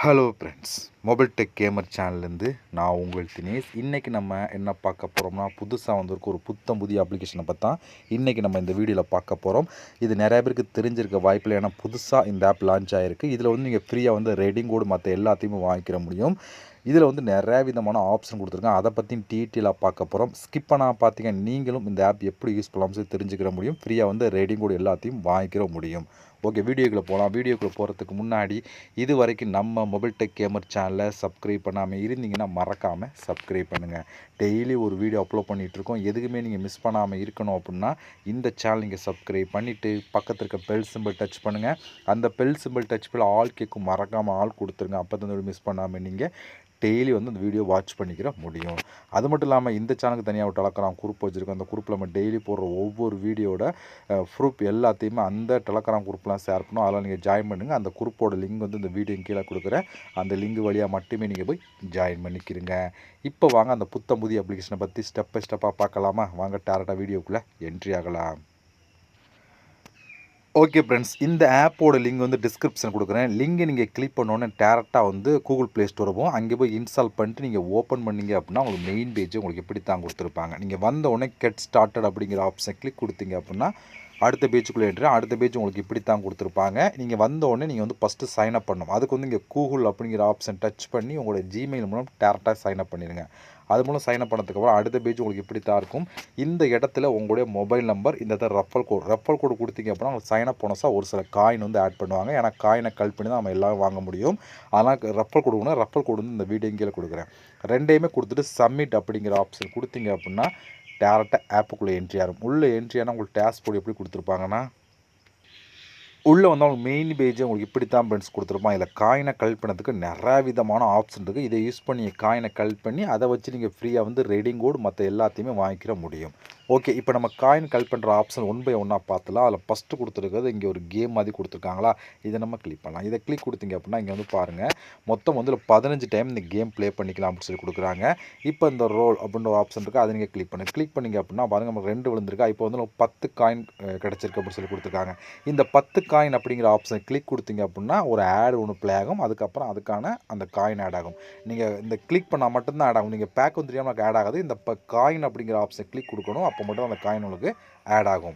Hello friends, mobile tech gamer சேனல்லேருந்து நான் உங்கள் தினேஷ். இன்றைக்கி நம்ம என்ன பார்க்க போகிறோம்னா, புதுசாக வந்திருக்க ஒரு புதிய அப்ளிகேஷனை பற்றி தான் இன்றைக்கி நம்ம இந்த வீடியோவில் பார்க்க போகிறோம். இது நிறைய பேருக்கு தெரிஞ்சிருக்க வாய்ப்பில்லை, ஏன்னா புதுசாக இந்த ஆப் லான்ச் ஆகிருக்கு. இதில் வந்து நீங்கள் ஃப்ரீயாக வந்து ரேட்டிங் கோடு மற்ற எல்லாத்தையுமே வாங்கிக்கிற முடியும். இதில் வந்து நிறைய விதமான ஆப்ஷன் கொடுத்துருக்கேன். அதை பற்றியும் டீட்டெயிலாக பார்க்க போகிறோம். ஸ்கிப் பண்ணால் பார்த்தீங்க, நீங்களும் இந்த ஆப் எப்படி யூஸ் பண்ணலாம்னு சொல்லி தெரிஞ்சுக்கிற முடியும். ஃப்ரீயாக வந்து ரேட்டிங் கோடு எல்லாத்தையும் வாங்கிக்கிற முடியும். ஓகே, வீடியோக்குள்ளே போகலாம். வீடியோக்குள்ளே போகிறதுக்கு முன்னாடி இது வரைக்கும் நம்ம மொபைல் டெக் கேமர் சேனலை சப்ஸ்கிரைப் பண்ணாமல் இருந்தீங்கன்னா மறக்காமல் சப்ஸ்கிரைப் பண்ணுங்கள். டெய்லி ஒரு வீடியோ அப்லோட் பண்ணிகிட்ருக்கோம். எதுக்குமே நீங்கள் மிஸ் பண்ணாமல் இருக்கணும் அப்படின்னா இந்த சேனல் நீங்கள் சப்ஸ்கிரைப் பண்ணிவிட்டு பக்கத்தில் இருக்க பெல் சிம்பிள் டச் பண்ணுங்கள். அந்த பெல் சிம்பிள் டச் பண்ணி ஆல் கேட்கும், மறக்காமல் ஆல் கொடுத்துருங்க. அப்போ தான் மிஸ் பண்ணாமல் நீங்கள் டெய்லி வந்து அந்த வீடியோ வாட்ச் பண்ணிக்கிற முடியும். அது மட்டும் இல்லாமல் இந்த சேனலுக்கு தனியாக ஒரு டெலகிராம் குரூப் வச்சுருக்கோம். அந்த குரூப்பில் நம்ம டெய்லி போடுற ஒவ்வொரு வீடியோட ப்ரூஃப் எல்லாத்தையுமே அந்த டெலகிராம் குரூப்லாம் ஷேர் பண்ணோம். அதெல்லாம் நீங்கள் ஜாயின் பண்ணுங்கள். அந்த குரூப்போட லிங்க் வந்து இந்த வீடியோ கீழே கொடுக்குறேன். அந்த லிங்க் வழியாக மட்டுமே நீங்கள் போய் ஜாயின் பண்ணிக்கிறீங்க. இப்போ வாங்க அந்த புதிய அப்ளிகேஷனை பற்றி ஸ்டெப் பை ஸ்டெப்பாக பார்க்கலாமா? வாங்க டேரெக்டாக வீடியோக்குள்ளே என்ட்ரி ஆகலாம். ஓகே ஃப்ரெண்ட்ஸ், இந்த ஆப்போட லிங்க் வந்து டிஸ்கிரிப்ஷன் கொடுக்குறேன். லிங்கை நீங்கள் கிளிக் பண்ணோன்னே டேரெக்டாக வந்து கூகுள் ப்ளே ஸ்டோர் போகும். அங்கே போய் இன்ஸ்டால் பண்ணிட்டு நீங்கள் ஓப்பன் பண்ணிங்க அப்படின்னா உங்களுக்கு மெயின் பேஜ் உங்களுக்கு எப்படி தான் கொடுத்துருப்பாங்க. நீங்கள் வந்த உடனே கெட் ஸ்டார்டட் அப்படிங்கிற ஆப்ஷன் கிளிக் கொடுத்தீங்க அப்படின்னா அடுத்த பேஜுக்குள்ளே என்ட்ரி. அடுத்த பேஜ் உங்களுக்கு இப்படி தான் கொடுத்துருப்பாங்க. நீங்கள் வந்த உடனே நீங்கள் வந்து ஃபஸ்ட்டு சைன் அப் பண்ணணும். அதுக்கு வந்து இங்கே கூகுள் அப்படிங்கிற ஆப்ஷன் டச் பண்ணி உங்களோட ஜிமெயில் மூலம் டேரெக்டாக சைன் அப் பண்ணிடுங்க. அது மூலம் சைன் அப் பண்ணதுக்கப்புறம் அடுத்த பேஜ் உங்களுக்கு இப்படி தான் இருக்கும். இந்த இடத்துல உங்களுடைய மொபைல் நம்பர், இந்த ரெஃபரல் கோடு கொடுத்தீங்க அப்படின்னா உங்களுக்கு சைன் அப் போனஸாக ஒரு சில காயின் வந்து ஆட் பண்ணுவாங்க. ஏன்னா காயினை கல் பண்ணி தான் நம்ம எல்லாம் வாங்க முடியும். அதனால் ரெஃபரல் கொடுக்கணும். ரெஃபரல் கோடு வந்து இந்த வீடியோ கீழே கொடுக்குறேன். ரெண்டையுமே கொடுத்துட்டு சப்மிட் அப்படிங்கிற ஆப்ஷன் கொடுத்தீங்க அப்படின்னா டேரெக்டாக ஆப்புக்குள்ளே என்ட்ரி ஆகும். உள்ளே என்ட்ரி ஆனால் உங்களுக்கு டேஷ்போர்டு எப்படி கொடுத்துருப்பாங்கன்னா, உள்ளே வந்து அவங்க மெயின் பேஜை உங்களுக்கு இப்படி தான் ஃப்ரெண்ட்ஸ் கொடுத்துருப்பான். இதில் காயினை கலெக்ட் பண்ணுறதுக்கு நிறையா விதமான ஆப்ஷன் இருக்குது. இதை யூஸ் பண்ணி காயினை கலெக்ட் பண்ணி அதை வச்சு நீங்கள் ஃப்ரீயாக வந்து ரேடிங் கோடு மற்ற எல்லாத்தையுமே வாங்கிக்கிற முடியும். ஓகே, இப்போ நம்ம காயின் கலெக்ட் பண்ணுற ஆப்ஷன் ஒன் பை ஒன்னாக பார்த்துலாம். அதில் ஃபஸ்ட்டு கொடுத்துருக்கிறது இங்கே ஒரு கேம் மாதிரி கொடுத்துருக்காங்களா, இதை நம்ம கிளிக் பண்ணலாம். இதை கிளிக் கொடுத்தீங்க அப்படின்னா இங்கே வந்து பாருங்கள், மொத்தம் வந்து 15 டைம் இந்த கேம் ப்ளே பண்ணிக்கலாம் அப்படின்னு சொல்லி கொடுக்குறாங்க. இப்போ இந்த ரோல் அப்படின்ற ஒரு ஆப்ஷன் இருக்குது, அதை நீங்கள் கிளிக் பண்ணிங்க அப்படின்னா பாருங்கள், நம்ம 2 விழுந்திருக்கா. இப்போ வந்து 10 காயின் கிடச்சிருக்கு அப்படின்னு சொல்லி கொடுத்துருக்காங்க. இந்த 10 காயின் அப்படிங்கிற ஆப்ஷனை கிளிக் கொடுத்தீங்க அப்படின்னா ஒரு ஆட் ஒன்று ப்ளே ஆகும். அதுக்கப்புறம் அதுக்கான அந்த காயின் ஆட் ஆகும். நீங்கள் இந்த கிளிக் பண்ணால் மட்டும்தான் ஆட் ஆகும். நீங்கள் பேக் வந்து தெரியாமல் ஆட் ஆகாது. இந்த காயின் அப்படிங்கிற ஆப்ஷனை கிளிக் கொடுக்கணும். அப்போ மட்டும் அந்த காயின் உங்களுக்கு ஆட் ஆகும்.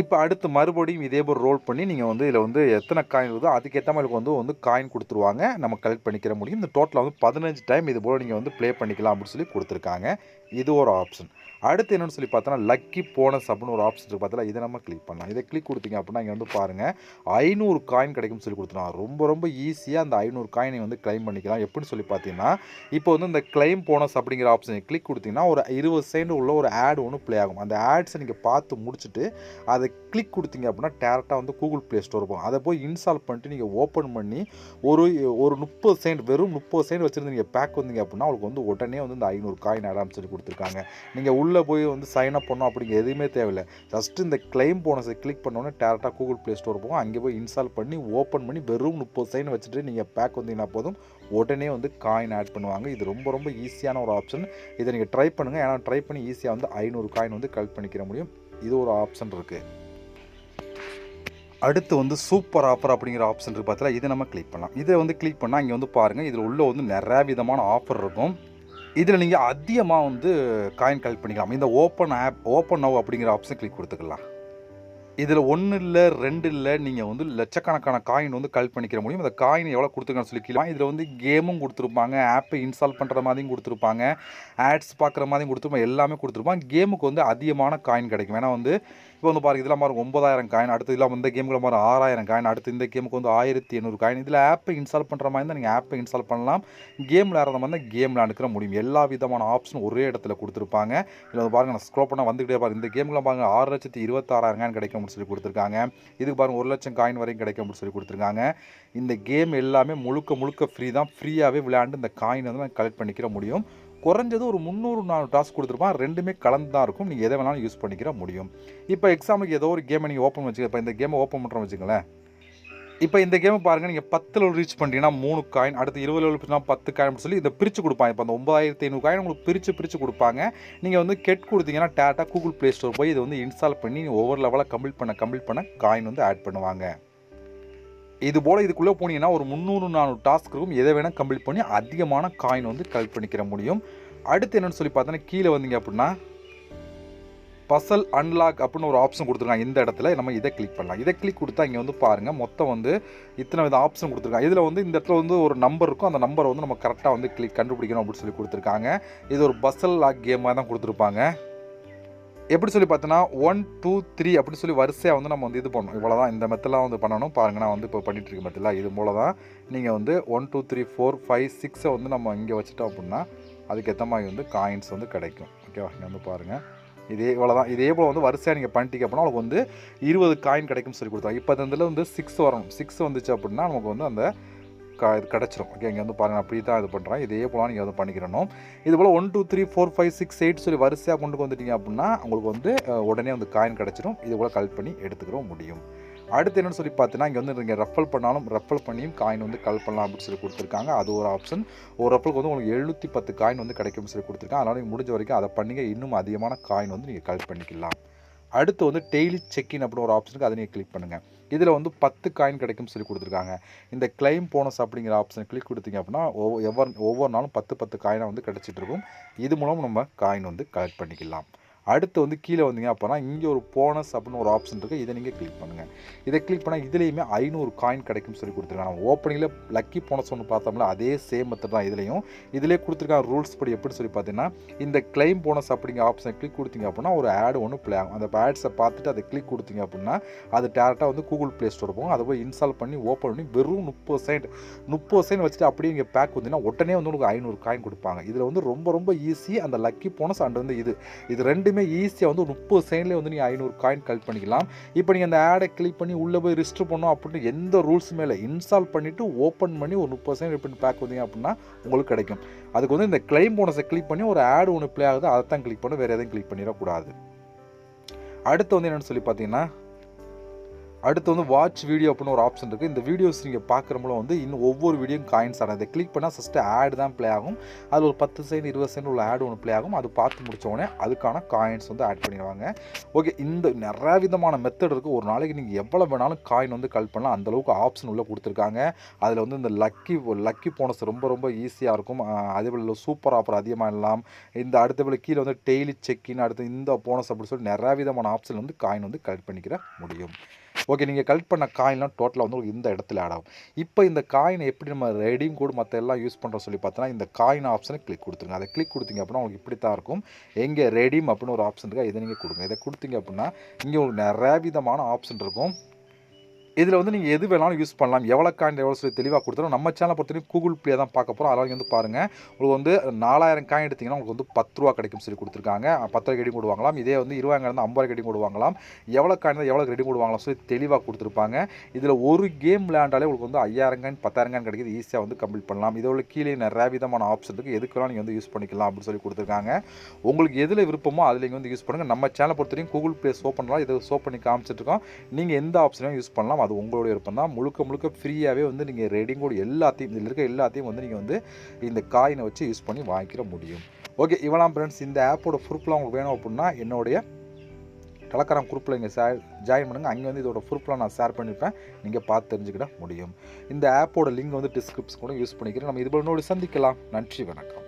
இப்போ அடுத்து மறுபடியும் இதே போல் ரோல் பண்ணி நீங்கள் வந்து இதில் வந்து எத்தனை காயின் வருதோ அதுக்கேற்ற மாதிரி வந்து காயின் கொடுத்துருவாங்க. நம்ம கலெக்ட் பண்ணிக்கிற முடியும். இந்த டோட்டலாக வந்து 15 டைம் இது போல் நீங்கள் வந்து ப்ளே பண்ணிக்கலாம் அப்படின்னு சொல்லி கொடுத்துருக்காங்க. இது ஒரு ஆப்ஷன். அடுத்து என்னென்னு சொல்லி பார்த்தோன்னா லக்கி போனஸ் அப்படின்னு ஒரு ஆப்ஷன் இருக்குது பார்த்தா, இதை நம்ம கிளிக் பண்ணலாம். இதை கிளிக் கொடுத்தீங்க அப்படின்னா இங்கே வந்து பாருங்கள் 500 காயின் கிடைக்கும்னு சொல்லி கொடுத்துருவாங்க. ரொம்ப ஈஸியாக அந்த 500 காயினை வந்து கிளைம் பண்ணிக்கலாம். எப்படின்னு சொல்லி பார்த்தீங்கன்னா, இப்போ வந்து இந்த கிளைம் போனஸ் அப்படிங்கிற ஆப்ஷனை கிளிக் கொடுத்தீங்கன்னா ஒரு 20 செகண்ட் உள்ள ஒரு ஆட் ஒன்று ப்ளே ஆகும். அந்த ஆட்ஸை நீங்கள் பார்த்து முடிச்சுட்டு அதை கிளிக் கொடுத்தீங்க அப்படின்னா டேரெக்டாக வந்து கூகுள் ப்ளே ஸ்டோர் போகும். அதை போய் இன்ஸ்டால் பண்ணிட்டு நீங்கள் ஓப்பன் பண்ணி ஒரு 30 செகண்ட், வெறும் 30 செகண்ட் வச்சுருந்து நீங்கள் பேக் வந்தீங்க அப்படின்னா உங்களுக்கு வந்து உடனே வந்து இந்த 500 காயின் ஆடான்னு சொல்லி கொடுத்துருக்காங்க. நீங்கள் உள்ளே போய் வந்து சைன் அப் பண்ணணும் அப்படிங்கிற எதுவுமே தேவையில்லை. ஜஸ்ட்டு இந்த கிளைம் போனஸை கிளிக் பண்ணோன்னே டேரெக்டாக கூகுள் ப்ளே ஸ்டோர் போகும். அங்கே போய் இன்ஸ்டால் பண்ணி ஓப்பன் பண்ணி வெறும் 30 செகண்ட் வச்சுட்டு நீங்கள் பேக் வந்தீங்கன்னா போதும், உடனே வந்து காயின் ஆட் பண்ணுவாங்க. இது ரொம்ப ஈஸியான ஒரு ஆப்ஷன். இதை நீங்கள் ட்ரை பண்ணுங்கள். ஏன்னா ட்ரை பண்ணி ஈஸியாக வந்து 500 காயின் வந்து கலெக்ட் பண்ணிக்கிற முடியும். இது ஒரு ஆப்ஷன் இருக்குது. அடுத்து வந்து சூப்பர் ஆஃபர் அப்படிங்கிற ஆப்ஷன் இருக்குது பார்த்தா, இதை நம்ம கிளிக் பண்ணலாம். இதை வந்து கிளிக் பண்ணால் இங்கே வந்து பாருங்கள், இதில் உள்ள வந்து நிறையா விதமான ஆஃபர் இருக்கும். இதில் நீங்கள் அதிகமாக வந்து காயின் கலெக்ட் பண்ணிக்கலாம். இந்த ஓப்பன் நவ் அப்படிங்கிற ஆப்ஷன் கிளிக் கொடுத்துக்கலாம். இதில் 1 இல்லை 2 இல்லை, நீங்கள் வந்து லட்சக்கணக்கான காயின் வந்து கலெக்ட் பண்ணிக்கிற முடியும். இந்த காயின் எவ்வளோ கொடுத்துருக்கான்னு சொல்லிக்கலாம். இதில் வந்து கேமும் கொடுத்துருப்பாங்க, ஆப்பை இன்ஸ்டால் பண்ணுற மாதிரியும் கொடுத்துருப்பாங்க, ஆட்ஸ் பார்க்குற மாதிரியும் கொடுத்துருப்பாங்க, எல்லாமே கொடுத்துருப்பாங்க. கேமுக்கு வந்து அதிகமான காயின் கிடைக்கும். ஏன்னா வந்து இப்போ வந்து பாருங்கள், இதெல்லாம் பாருங்கள் 9000 காயின், அடுத்து இல்லாமல் இந்த கேமுக்குள்ள மாதிரி 6000 காயின், அடுத்து இந்த கேமுக்கு வந்து 1800 காயின். இதில் ஆப்பை இன்ஸ்டால் பண்ணுற மாதிரி தான் நீங்கள் ஆப்பை இன்ஸ்டால் பண்ணலாம். கேம் விளையாடுற மாதிரி தான் கேம் விளையாண்டுக்கிற முடியும். எல்லா விதமான ஆப்ஷனும் ஒரே இடத்துல கொடுத்துருப்பாங்க. இதில் வந்து பாருங்கள், நான் ஸ்க்ரோல் பண்ணால் வந்துக்கிட்டே பாருங்கள், இந்த கேமுக்குள்ள பாருங்கள் 6,26,000 காயின் கிடைக்கும் அப்படின்னு சொல்லி கொடுத்துருக்காங்க. இதுக்கு பாருங்கள் 1 லட்சம் காயின் வரைக்கும் கிடைக்கும் அப்படின்னு சொல்லி கொடுத்துருக்காங்க. இந்த கேம் எல்லாமே முழுக்க ஃப்ரீ தான். ஃப்ரீயாகவே விளையாண்டு இந்த காயினை வந்து நான் கலெக்ட் பண்ணிக்கிற முடியும். குறைஞ்சது ஒரு 300-400 டாஸ்க் கொடுத்துருப்பான். ரெண்டுமே கலந்து தான் இருக்கும். நீங்கள் எதை வேணாலும் யூஸ் பண்ணிக்கிற முடியும். இப்போ எக்ஸாம்பிளுக்கு ஏதோ ஒரு கேமை நீங்கள் ஓப்பன் வச்சுக்க, இப்போ இந்த கேமை ஓப்பன் பண்ணுறோம் வச்சுங்களேன். இப்போ இந்த கேமை பாருங்கள், நீங்கள் 10 லெவல் ரீச் பண்ணிட்டீங்கன்னா 3 காயின், அடுத்து 20 லெவல் போச்சுன்னா 10 காயின் சொல்லி இதை பிரித்து கொடுப்பாங்க. இப்போ அந்த 9500 காயின் உங்களுக்கு பிரித்து கொடுப்பாங்க. நீங்கள் வந்து கெட் கொடுத்தீங்கன்னா டேட்டா கூகுள் ப்ளே ஸ்டோர் போய் இதை வந்து இன்ஸ்டால் பண்ணி ஒவ்வொரு லெவலாக கம்ப்ளீட் பண்ண காயின் வந்து ஆட் பண்ணுவாங்க. இது போல் இதுக்குள்ளே போனீங்கன்னா ஒரு 300-400 டாஸ்க் இருக்கும். எதை வேணால் கம்ப்ளீட் பண்ணி அதிகமான காயின் வந்து கலெக்ட் பண்ணிக்கிற முடியும். அடுத்து என்னென்னு சொல்லி பார்த்தோன்னா கீழே வந்தீங்க அப்படின்னா பசல் அன்லாக் அப்படின்னு ஒரு ஆப்ஷன் கொடுத்துருக்காங்க. இந்த இடத்துல நம்ம இதை கிளிக் பண்ணலாம். இதை கிளிக் கொடுத்தா இங்கே வந்து பாருங்கள் மொத்தம் வந்து இத்தனை வித ஆப்ஷன் கொடுத்துருக்காங்க. இதில் வந்து இந்த இடத்துல வந்து ஒரு நம்பர் இருக்கும். அந்த நம்பரை வந்து நம்ம கரெக்டாக வந்து கண்டுபிடிக்கணும் அப்படின்னு சொல்லி கொடுத்துருக்காங்க. இது ஒரு பசல் லாக் கேமாக தான் கொடுத்துருப்பாங்க. எப்படி சொல்லி பார்த்தோன்னா 1 2 3 அப்படின்னு சொல்லி வரிசையாக வந்து நம்ம வந்து இது பண்ணணும். இவ்வளோ தான் இந்த மெத்தெல்லாம் வந்து பண்ணணும். பாருங்கள் நான் வந்து இப்போ பண்ணிகிட்டு இருக்க மெத்தெல்லாம் இது போல தான் நீங்கள் வந்து 1 2 3 4 5 6 வந்து நம்ம இங்கே வச்சுட்டோம் அப்படின்னா அதுக்கேற்ற மாதிரி வந்து காயின்ஸ் வந்து கிடைக்கும். ஓகேவா? இங்கே வந்து பாருங்கள் இவ்வளோ தான். இதே போல் வந்து வரிசையாக நீங்கள் பண்ணிட்டீங்க அப்படின்னா உங்களுக்கு வந்து 20 காயின் கிடைக்கும்னு சொல்லி கொடுத்தாங்க. இப்போ அதில் வந்து 6 வரணும். 6 வந்துச்சு அப்படின்னா நமக்கு வந்து அந்த இது கிடச்சிரும். ஓகே, இங்கே வந்து பாருங்கள் அப்படி தான் இது பண்ணுறேன். இதே போல் நீங்கள் வந்து பண்ணிக்கிறணும். இது போல் 1 2 3 4 5 6 8 சொல்லி வரிசையாக கொண்டு வந்துட்டீங்க அப்படின்னா உங்களுக்கு வந்து உடனே வந்து காயின் கிடச்சிரும். இது போல் கலெக்ட் பண்ணி எடுத்துக்கிறோம் முடியும். அடுத்து என்னென்னு சொல்லி பார்த்தீங்கன்னா இங்கே வந்து நீங்கள் ரெஃபல் பண்ணாலும் ரெஃபல் பண்ணியும் காயின் வந்து கலெக்ட் பண்ணலாம் அப்படின்னு சொல்லி கொடுத்துருக்காங்க. அது ஒரு ஆப்ஷன். ஒரு ரெஃபலுக்கு வந்து உங்களுக்கு 710 காயின் வந்து கிடைக்கும்னு சொல்லி கொடுத்துருக்காங்க. அதனால் நீங்கள் முடிஞ்ச வரைக்கும் அதை பண்ணிங்க. இன்னும் அதிகமான காயின் வந்து நீங்கள் கலெக்ட் பண்ணிக்கலாம். அடுத்து வந்து டெய்லி செக்இன் அப்படின்னு ஒரு ஆப்ஷனுக்கு அதை நீங்கள் கிளிக் பண்ணுங்கள். இதில் வந்து 10 காயின் கிடைக்கும்னு சொல்லி கொடுத்துருக்காங்க. இந்த கிளைம் போனஸ் அப்படிங்கிற ஆப்ஷனை கிளிக் கொடுத்தீங்க அப்படின்னா ஒவ்வொரு நாளும் 10 காயினாக வந்து கிடச்சிட்டு இருக்கும். இது மூலம் நம்ம காயின் வந்து கலெக்ட் பண்ணிக்கலாம். அடுத்து வந்து கீழே வந்தீங்க அப்படின்னா இங்கே ஒரு போனஸ் அப்படின்னு ஒரு ஆப்ஷன் இருக்குது. இதை நீங்கள் கிளிக் பண்ணுங்கள். இதை கிளிக் பண்ணால் இதுலேயுமே 500 காயின் கிடைக்கும்னு சொல்லி கொடுத்துருக்காங்க. நம்ம ஓப்பனிங்கில் லக்கி போனஸ் ஒன்று பார்த்தோம்ல அதே சேம் மெத்தட் தான் இதுலேயும். இதிலே கொடுத்துருக்காங்க ரூல்ஸ் படி எப்படி சொல்லி பார்த்தீங்கன்னா இந்த கிளைம் போனஸ் அப்படிங்கிற ஆப்ஷனை கிளிக் கொடுத்தீங்க அப்படின்னா ஒரு ஆட் ஒன்று ப்ளே ஆகும். அந்த ஆட்ஸை பார்த்துட்டு அதை கிளிக் கொடுத்தீங்க அப்படின்னா அது டேரெக்டாக வந்து கூகுள் ப்ளே ஸ்டோர் போகும். அதை போய் இன்ஸ்டால் பண்ணி ஓப்பன் பண்ணி வெறும் 30 செகண்ட் வச்சுட்டு அப்படியே இங்கே பேக் வந்தீங்கன்னா உடனே வந்து உங்களுக்கு 500 காயின் கொடுப்பாங்க. இதில் வந்து ரொம்ப ஈஸி. அந்த லக்கி போனஸ் அண்ட் வந்து இது ரெண்டுமே ஈஸியாக வந்து 30 செகண்ட்லேயே வந்து நீங்கள் 500 காயின் கலெக்ட் பண்ணிக்கலாம். இப்போ நீங்கள் அந்த ஆடை கிளிக் பண்ணி உள்ளே போய் ரிஜிஸ்டர் பண்ணோம் அப்படின்னு எந்த ரூல்ஸுமே இல்லை. இன்ஸ்டால் பண்ணிவிட்டு ஓப்பன் பண்ணி ஒரு 30 செகண்ட் எப்படி பேக் வந்தீங்க அப்படின்னா உங்களுக்கு கிடைக்கும். அதுக்கு வந்து இந்த கிளைம் போனஸை கிளிக் பண்ணி ஒரு ஆடு ஒன்று ப்ளே ஆகுது அதை தான் கிளிக் பண்ணி வேறு எதையும் கிளிக் பண்ணிடக்கூடாது. அடுத்து வந்து என்னென்னு சொல்லி பார்த்தீங்கன்னா அடுத்து வந்து வாட்ச் வீடியோ அப்படின்னு ஒரு ஆப்ஷன் இருக்குது. இந்த வீடியோஸ் நீங்கள் பார்க்குறப்போ வந்து இன்னும் ஒவ்வொரு வீடியோவும் காயின்ஸ் ஆகும். இதை கிளிக் பண்ணால் ஃபஸ்ட்டு ஆட் தான் ப்ளே ஆகும். அது ஒரு 10 செகண்ட் 20 செகண்ட் உள்ள ஆட் ஒன்று ப்ளே ஆகும். அது பார்த்து முடித்தோடனே அதுக்கான காயின்ஸ் வந்து ஆட் பண்ணிடுவாங்க. ஓகே, இந்த நிறைய விதமான மெத்தட் இருக்குது. ஒரு நாளைக்கு நீங்கள் எவ்வளோ வேணாலும் காயின் வந்து கலெக்ட் பண்ணலாம். அந்தளவுக்கு ஆப்ஷன் உள்ளே கொடுத்துருக்காங்க. அதில் வந்து இந்த லக்கி போனஸ் ரொம்ப ஈஸியாக இருக்கும். அதேபோல் சூப்பர் ஆஃபர் அதிகமாக இல்லாம். இந்த அடுத்தபோல் கீழே வந்து டெய்லி செக்இன் அடுத்து இந்த போனஸ் அப்படின்னு சொல்லி நிறையா விதமான ஆப்ஷன் வந்து காயின் வந்து கலெக்ட் பண்ணிக்கிற முடியும். ஓகே, நீங்கள் கலெக்ட் பண்ண காயின்லாம் டோட்டலாக வந்து இந்த இடத்துல ஆட் ஆகும். இப்போ இந்த காயினை எப்படி நம்ம ரெடீம் கோட் மற்ற எல்லாம் யூஸ் பண்ணுறோம் சொல்லி பார்த்தோன்னா இந்த காயின் ஆப்ஷனை கிளிக் கொடுத்துருங்க. அதை கிளிக் கொடுத்தீங்க அப்படின்னா உங்களுக்கு இப்படி தான் இருக்கும். எங்கே ரெடீம் அப்படின்னு ஒரு ஆப்ஷன் இருக்கா, இதை நீங்கள் கொடுங்க. இதை கொடுத்தீங்க அப்படின்னா இங்கே உங்களுக்கு நிறைய விதமான ஆப்ஷன் இருக்கும். இதில் வந்து நீங்கள் எது வேணாலும் யூஸ் பண்ணலாம். எவ்வளோ காயின் எவ்வளோ சொல்லி தெளிவாக கொடுத்துரும். நம்ம சேனலை பொறுத்தவரைக்கும் கூகுள் ப்ளே தான் பார்க்க போகிறோம். அதனால் வந்து பாருங்கள் உங்களுக்கு வந்து 4000 காயின் எடுத்திங்கன்னா உங்களுக்கு வந்து 10 ரூபா கிடைக்கும் சொல்லி கொடுத்துருக்காங்க. 10 ரூபா ரெடி கோட் வாங்கலாம். இதே வந்து 20 இருந்தால் 50 ரூபா ரெடி கோட் வாங்கலாம். எவ்வளோ காயின் எவ்வளோ ரெடி கோட் வாங்கலாம் சொல்லி தெளிவாக கொடுத்துருப்பாங்க. இதில் ஒரு கேம் விளையாண்டாலே உங்களுக்கு வந்து 5000 காயின் 10,000 காயின் கிடைக்கிது. ஈஸியாக வந்து கம்ப்ளீட் பண்ணலாம். இதோட கீழே நிறைய விதமான ஆப்ஷன் இருக்குது. எதுக்கெல்லாம் நீங்கள் வந்து யூஸ் பண்ணிக்கலாம் அப்படின்னு சொல்லி கொடுத்துருக்காங்க. உங்களுக்கு எதில் விருப்பமோ அதில் நீங்கள் வந்து யூஸ் பண்ணுங்கள். நம்ம சேனலை பொறுத்தவரைக்கும் கூகுள் ப்ளே ஷோ பண்ணலாம். இதை ஷோ பண்ணி காமிச்சிட்ருக்கோம். நீங்கள் எந்த ஆப்ஷனையும் யூஸ் பண்ணலாம். அது உங்களுடைய விருப்பம் தான். முழுக்க ஃப்ரீயாகவே வந்து நீங்கள் ரெடிங் கோட் எல்லாத்தையும் இதில் இருக்க எல்லாத்தையும் வந்து நீங்கள் வந்து இந்த காயினை வச்சு யூஸ் பண்ணி வாங்கிக்கிற முடியும். ஓகே, இவெல்லாம் ஃப்ரெண்ட்ஸ் இந்த ஆப்போட ப்ரூஃப்லாம் உங்களுக்கு வேணும் அப்படின்னா என்னுடைய டெலகிராம் குரூப்பில் இங்கே ஜாயின் பண்ணுங்கள். அங்கே வந்து இதோட ப்ரூஃப்லாம் நான் ஷேர் பண்ணியிருப்பேன். நீங்கள் பார்த்து தெரிஞ்சுக்கிட முடியும். இந்த ஆப்போட லிங்க் வந்து டிஸ்கிரிப்ஷன் கூட யூஸ் பண்ணிக்கிறேன். நம்ம இது போல சந்திக்கலாம். நன்றி, வணக்கம்.